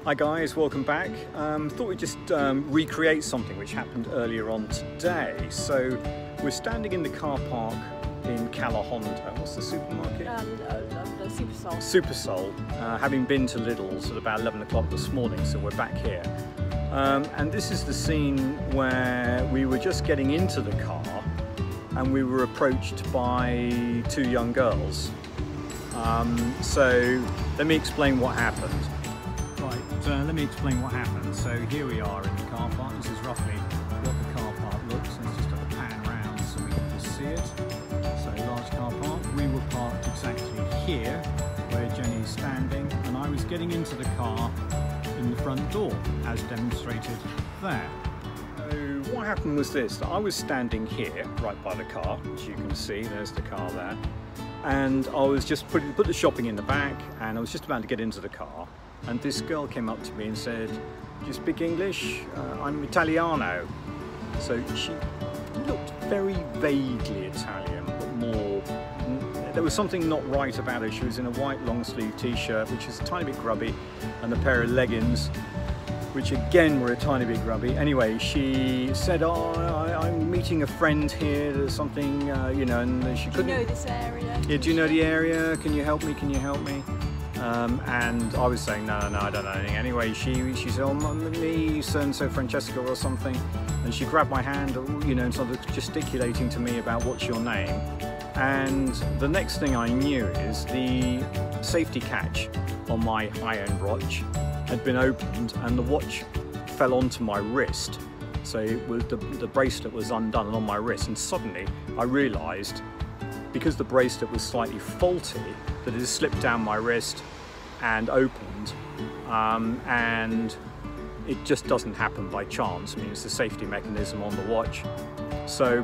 Hi guys, welcome back. Thought we'd just recreate something which happened earlier on today. So we're standing in the car park in Calahonda. What's the supermarket? Supersol. Having been to Lidl's at about 11 o'clock this morning, so we're back here. And this is the scene where we were just getting into the car and we were approached by two young girls. So let me explain what happened. Let me explain what happened. So here we are in the car park. This is roughly what the car park looks. Let's just have a pan round so we can just see it. So large car park. We were parked exactly here where Jenny's standing, and I was getting into the car in the front door as demonstrated there. So what happened was this, that I was standing here right by the car, as you can see, there's the car there, and I was just put the shopping in the back, and I was just about to get into the car. And this girl came up to me and said, "Do you speak English? I'm Italiano." So she looked very vaguely Italian, but more, there was something not right about her. She was in a white long sleeve t-shirt, which is a tiny bit grubby, and a pair of leggings, which again were a tiny bit grubby. Anyway, she said, "Oh, I'm meeting a friend here, there's something, you know," and she couldn't... Do you know this area? Yeah, do you know the area? Can you help me? Can you help me? And I was saying, no, I don't know anything. Anyway, she said, "Oh, me, so-and-so Francesca or something." And she grabbed my hand, you know, and started gesticulating to me about what's your name. And the next thing I knew is the safety catch on my high-end watch had been opened and the watch fell onto my wrist. So it was the bracelet was undone and on my wrist, and suddenly I realised, because the bracelet was slightly faulty, that it had slipped down my wrist and opened, and it just doesn't happen by chance. I mean, it's the safety mechanism on the watch. So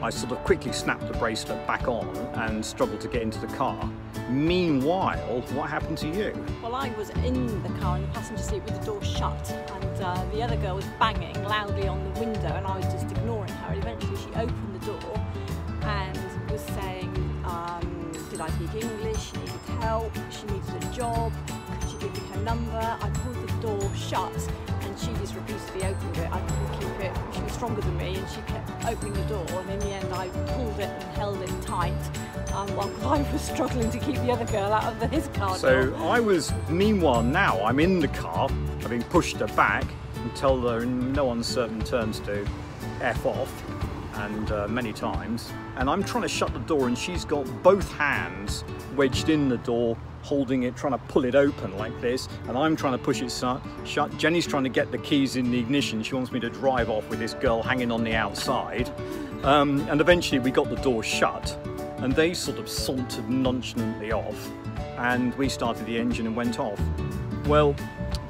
I sort of quickly snapped the bracelet back on and struggled to get into the car. Meanwhile, what happened to you? Well, I was in the car in the passenger seat with the door shut, and the other girl was banging loudly on the window, and I was just ignoring her. And eventually she opened the door and was saying, did I speak English? She needed help, she needed a job, could she give me her number? I pulled the door shut and she just repeatedly opened it. I couldn't keep it, she was stronger than me, and she kept opening the door, and in the end I pulled it and held it tight while I was struggling to keep the other girl out of his car door. So meanwhile now I'm in the car, having pushed her back and told her in no uncertain terms to F off, and many times, and I'm trying to shut the door and she's got both hands wedged in the door, holding it, trying to pull it open like this, and I'm trying to push it shut. Jenny's trying to get the keys in the ignition. She wants me to drive off with this girl hanging on the outside, and eventually we got the door shut and they sort of sauntered nonchalantly off, and we started the engine and went off. Well,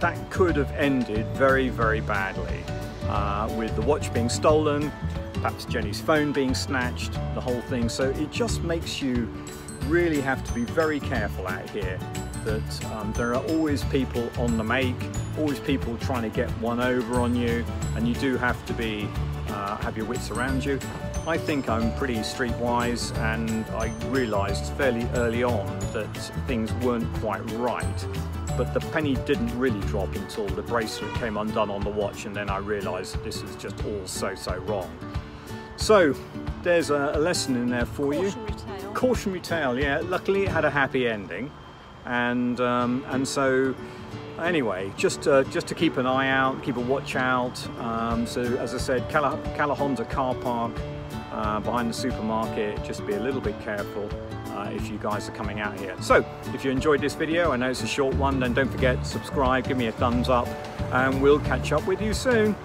that could have ended very, very badly, with the watch being stolen, perhaps Jenny's phone being snatched, the whole thing. So it just makes you really have to be very careful out here, that there are always people on the make, always people trying to get one over on you, and you do have to be have your wits around you. I think I'm pretty streetwise, and I realised fairly early on that things weren't quite right. But the penny didn't really drop until the bracelet came undone on the watch, and then I realised that this was just all so wrong. So there's a lesson in there for you. Cautionary tale. Cautionary tale, yeah. Luckily it had a happy ending, and so anyway, just to keep an eye out, keep a watch out. So as I said, Calahonda car park behind the supermarket. Just be a little bit careful if you guys are coming out here. So if you enjoyed this video, I know it's a short one, then don't forget to subscribe, give me a thumbs up, and we'll catch up with you soon.